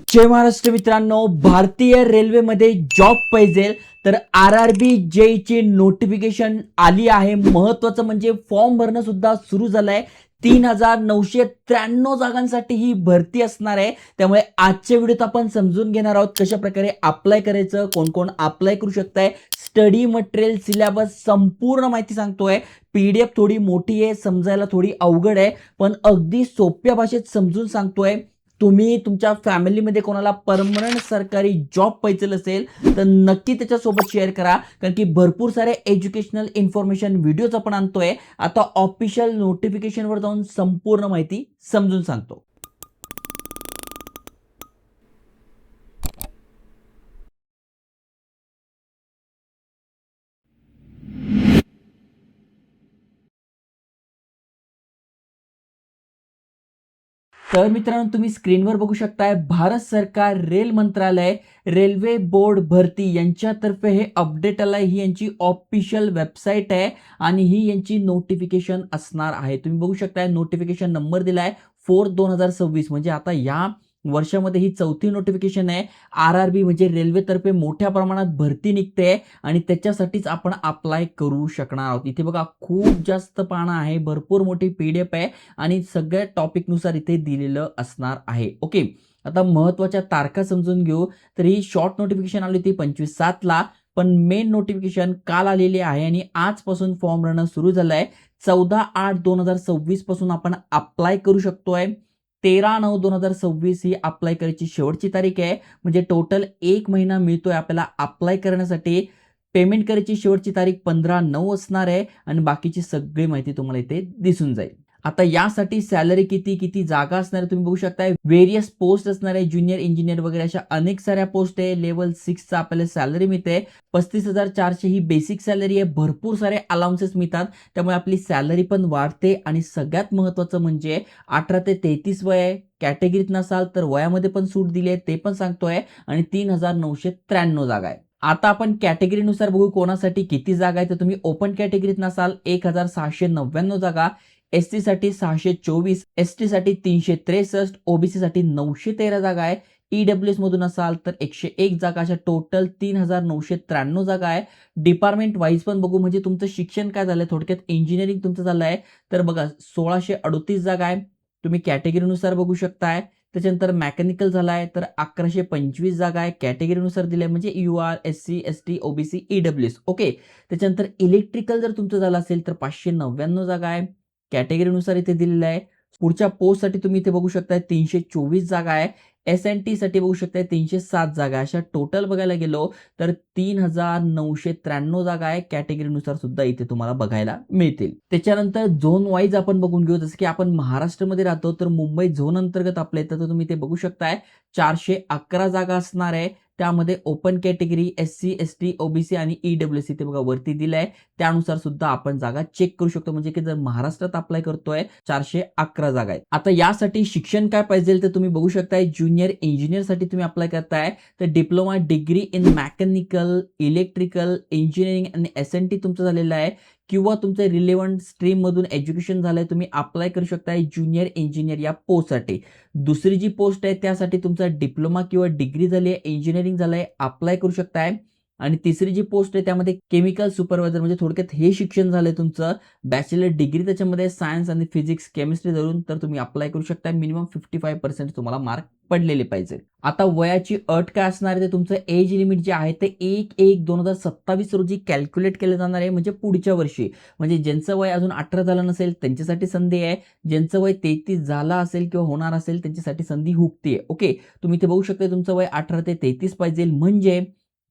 जय महाराष्ट्र मित्रांनो, भारतीय रेल्वेमध्ये जॉब पाहिजे तर आरआरबी जेईची नोटिफिकेशन आली आहे. महत्त्वाचं म्हणजे फॉर्म भरणं सुद्धा सुरू झालंय. 3993 जागांसाठी ही भरती असणार आहे. त्यामुळे आजच्या व्हिडिओत आपण समजून घेणार आहोत कशा प्रकारे अप्लाय करायचं, कोण कोण अप्लाय करू शकताय, स्टडी मटेरियल, सिलेबस, संपूर्ण माहिती सांगतोय. पीडीएफ थोडी मोठी आहे, समजायला थोडी अवघड आहे, पण अगदी सोप्या भाषेत समजून सांगतोय. तुम्ही तुमच्या फॅमिलीमध्ये कोणाला परमनंट सरकारी जॉब पाहिजे असेल तर नक्की त्याच्यासोबत शेअर करा, कारण की भरपूर सारे एज्युकेशनल इन्फॉर्मेशन व्हिडिओज आपण आणतोय. आता ऑफिशियल नोटिफिकेशनवर जाऊन संपूर्ण माहिती समजून सांगतो. तर मित्रांनो, तुम्ही स्क्रीनवर बघू शकताय, भारत सरकार रेल मंत्रालय रेल्वे बोर्ड भरती यांच्यातर्फे हे अपडेट आलंय. ही यांची ऑफिशियल वेबसाईट आहे आणि ही यांची नोटिफिकेशन असणार आहे. तुम्ही बघू शकताय, नोटिफिकेशन नंबर दिलाय 4/2026, म्हणजे आता या वर्षामध्ये ही चौथी नोटिफिकेशन आहे. आरआरबी म्हणजे रेल्वेतर्फे मोठ्या प्रमाणात भरती निघते आणि त्याच्यासाठीच आपण अप्लाय करू शकणार आहोत. इथे बघा, खूप जास्त पानं आहे, भरपूर मोठी पीडीएफ आहे आणि सगळ्या टॉपिकनुसार इथे दिलेलं असणार आहे. ओके, आता महत्त्वाच्या तारखा समजून घेऊ. तर ही शॉर्ट नोटिफिकेशन आली होती 25/7ला, पण मेन नोटिफिकेशन काल आलेली आहे आणि आजपासून फॉर्म भरणं सुरू झालंय. 14/8/2026 पासून आपण अप्लाय करू शकतोय. 13/9/2026 ही अप्लाय करायची शेवटची तारीख आहे. म्हणजे टोटल 1 महिना मिळतोय आपल्याला अप्लाय करण्यासाठी. पेमेंट करायची शेवटची तारीख 15/9 असणार आहे आणि बाकीची सगळी माहिती तुम्हाला इथे दिसून जाईल. आता यासाठी सॅलरी किती किती जागा असणार आहे तुम्ही बघू शकताय. व्हेरियस पोस्ट असणार आहे, ज्युनियर इंजिनियर वगैरे अशा अनेक साऱ्या पोस्ट आहे. लेवल 6चा आपल्याला सॅलरी मिळते. 35,400 ही बेसिक सॅलरी आहे. भरपूर सारे अलाउन्सेस मिळतात, त्यामुळे आपली सॅलरी पण वाढते. आणि सगळ्यात महत्त्वाचं म्हणजे 18 ते 33 वय आहे. कॅटेगरीत नसाल तर वयामध्ये पण सूट दिली आहे, ते पण सांगतोय. आणि 3,993 जागा आहे. आता आपण कॅटेगरीनुसार बघू कोणासाठी किती जागा आहे. तर तुम्ही ओपन कॅटेगरीत नसाल 1,699 जागा, एसटी साठी 624, एसटी साठी 363, ओबीसी साठी 913 जागा आहे. ईडब्ल्यूएस मधून असाल तर 101 जागा, अशा टोटल 3,993 जागा आहे. डिपार्टमेंट वाईज पण बघू, म्हणजे तुमचं शिक्षण काय झालंय, थोडक्यात इंजिनिअरिंग तुमचं झालंय तर बघा 1,638 जागा आहे. तुम्ही कॅटेगरीनुसार बघू शकताय. त्याच्यानंतर मेकॅनिकल झालाय तर 1,125 जागा आहे, कॅटेगरीनुसार दिले, म्हणजे you're, SC, ST, OBC, EWS. Okay, त्याच्यानंतर इलेक्ट्रिकल जर तुमचं झालं असेल तर 599 जागा आहे, कॅटेगरीनुसार इथे दिलेलं आहे. पुढच्या पोस्टसाठी तुम्ही इथे बघू शकताय 324 जागा आहे. एस-एन-टी साठी बघू शकताय 307 जागा आहे. अशा टोटल बघायला गेलो तर 3,993 जागा आहे. कॅटेगरीनुसार सुद्धा इथे तुम्हाला बघायला मिळतील. त्याच्यानंतर झोन वाईज आपण बघून घेऊ. जसं की आपण महाराष्ट्रामध्ये राहतो तर मुंबई झोन अंतर्गत आपल्या इथं तर तुम्ही इथे बघू शकताय 411 जागा असणार आहे. त्यामध्ये open category, SC, ST, OBC आणि ईडब्ल्यूएस इथे बघा वरती दिलाय. त्यानुसार सुद्धा आपण जागा चेक करू शकतो. म्हणजे की जर महाराष्ट्रात अप्लाय करतोय 411 जागा आहेत. आता यासाठी शिक्षण काय पाहिजे तर तुम्ही बघू शकताय, ज्युनियर इंजिनियर साठी तुम्ही अप्लाय करताय तर diploma degree in mechanical, electrical, engineering आणि एस-एन-टी तुमचं झालेलं आहे, किंवा तुमचं रिलेव्हंट स्ट्रीम मधून एज्युकेशन झालंय, तुम्ही अप्लाय करू शकताय ज्युनियर इंजिनियर या पोस्टसाठी. दुसरी जी पोस्ट आहे त्यासाठी तुमचा डिप्लोमा किंवा डिग्री झाली आहे, इंजिनिअरिंग झालंय, अप्लाय करू शकताय. आणि तिसरी जी पोस्ट आहे त्यामध्ये केमिकल सुपरवायझर, म्हणजे थोडक्यात हे शिक्षण झालंय तुमचं बॅचलर डिग्री त्याच्यामध्ये सायन्स आणि फिजिक्स केमिस्ट्री धरून, तर तुम्ही अप्लाय करू शकता. मिनिमम 55% तुम्हाला मार्क पडलेले पाहिजे. आता वयाची अट काय असणार आहे, ते तुमचं एज लिमिट जे आहे ते 1/1/2027 रोजी कॅल्क्युलेट केलं जाणार आहे, म्हणजे पुढच्या वर्षी. म्हणजे ज्यांचं वय अजून 18 झालं नसेल त्यांच्यासाठी संधी आहे, ज्यांचं वय 33 झालं असेल किंवा होणार असेल त्यांच्यासाठी संधी हुकते. ओके, तुम्ही इथे बघू शकता तुमचं वय 18 ते 33 पाहिजे. म्हणजे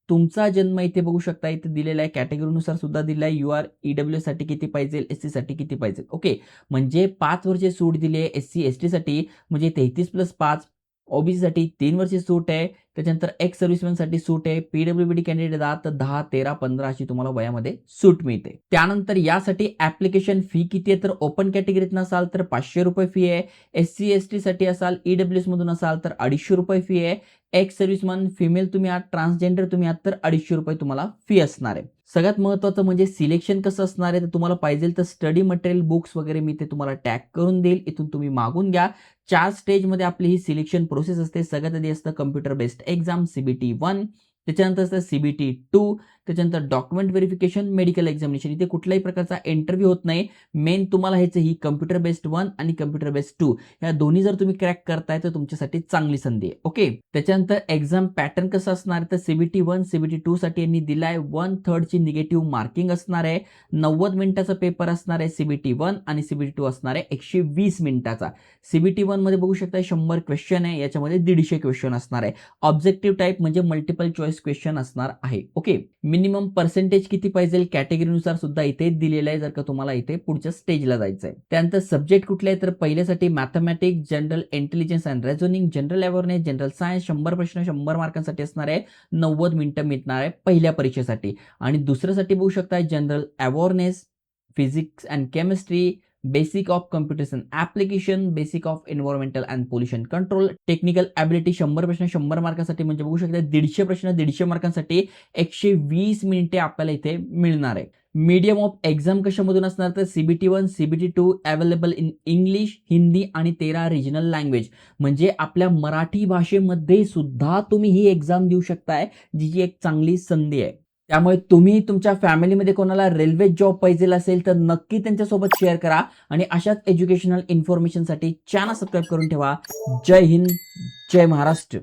तुमचा जन्म इथे बघू शकता, इथे दिलेला आहे, कॅटेगरीनुसार सुद्धा दिला आहे. युआर, ईडब्ल्यूएस साठी किती पाहिजे, एससी साठी किती पाहिजे. ओके, म्हणजे 5 वर्षे सूट दिली आहे एससी एसटी साठी, म्हणजे 33+5. ओबीसी साठी 3 वर्षे सूट आहे. त्याच्यानंतर एक्स सर्व्हिसमॅन साठी सूट आहे. पीडब्ल्यूबीडी कॅन्डिडेट आहात तर 10, 13, 15 अशी तुम्हाला वयामध्ये सूट मिळते. त्यानंतर यासाठी ऍप्लिकेशन फी किती आहे, तर ओपन कॅटेगरीत नसाल तर ₹500 फी आहे. एससी एसटी साठी असाल, ईडब्ल्यूएस मधून असाल तर ₹250 फी आहे. एक्स सर्व्हिसमन फिमेल तुम्ही आहात, ट्रान्सजेंडर तुम्ही आहात तर ₹250 तुम्हाला फी असणार आहे. सगळ्यात महत्त्वाचं म्हणजे सिलेक्शन कसं असणार आहे, तर तुम्हाला पाहिजे तर स्टडी मटेरियल, बुक्स वगैरे मी ते तुम्हाला टॅग करून देईल. इथून तुम्ही मागून घ्या. 4 स्टेजमध्ये आपली ही सिलेक्शन प्रोसेस असते. सगळ्यात आधी असतं कॉम्प्युटर बेस्ड एक्झाम CBT 1, त्याच्यानंतर असतं CBT 2, त्याच्यानंतर डॉक्युमेंट व्हेरिफिकेशन, मेडिकल एक्झामिनेशन. इथे कुठल्याही प्रकारचा इंटरव्ह्यू होत नाही. मेन तुम्हाला ह्याचं ही कॉम्प्युटर बेस्ड 1 आणि कॉम्प्युटर बेस्ड 2 ह्या दोन्ही जर तुम्ही क्रॅक करताय तर तुमच्यासाठी चांगली संधी आहे. ओके. त्याच्यानंतर एक्झाम पॅटर्न कसं असणार आहे, तर CBT 1, CBT 2 साठी यांनी दिलाय 1/3 ची निगेटिव्ह मार्किंग असणार आहे. 90 मिनिटाचा पेपर असणार आहे CBT 1 आणि CBT 2 असणार आहे 120 मिनिटाचा. CBT 1 मध्ये बघू शकता 100 क्वेश्चन आहे, याच्यामध्ये 150 क्वेश्चन असणार आहे. ऑब्जेक्टिव्ह टाइप म्हणजे मल्टिपल चॉईस क्वेश्चन असणार आहे. ओके. मिनिमम पर्सेंटेज किती पाहिजे कॅटेगरीनुसार सुद्धा इथे दिलेलं आहे, जर का तुम्हाला इथे पुढच्या स्टेजला जायचं आहे. त्यानंतर सब्जेक्ट कुठले आहे, तर पहिल्यासाठी mathematics, general intelligence and reasoning, general awareness, general science, 100 प्रश्न 100 मार्कांसाठी असणार आहे. 90 मिनिटं मिळणार आहे पहिल्या परीक्षेसाठी. आणि दुसऱ्यासाठी बघू शकता general awareness, physics and chemistry, basic of computation application, basic of environmental and pollution control, technical ability 100 प्रश्न 100 मार्कांसाठी, म्हणजे बघू शकता 150 प्रश्न 150 मार्कांसाठी 120 मिनिटे आपल्याला इथे मिळणार आहे. मीडियम ऑफ एक्झाम कशामधून असणार, तर CBT 1, CBT 2 available in English, Hindi आणि 13 रिजनल लँग्वेज. म्हणजे आपल्या मराठी भाषेमध्ये सुद्धा तुम्ही ही एक्झाम देऊ शकताय, जी एक चांगली संधी आहे. त्यामुळे तुम्ही तुमच्या फॅमिलीमध्ये कोणाला रेल्वे जॉब पाहिजे असेल तर नक्की त्यांच्यासोबत शेअर करा आणि अशाच एज्युकेशनल इन्फॉर्मेशनसाठी चॅनल सबस्क्राईब करून ठेवा. जय हिंद, जय महाराष्ट्र.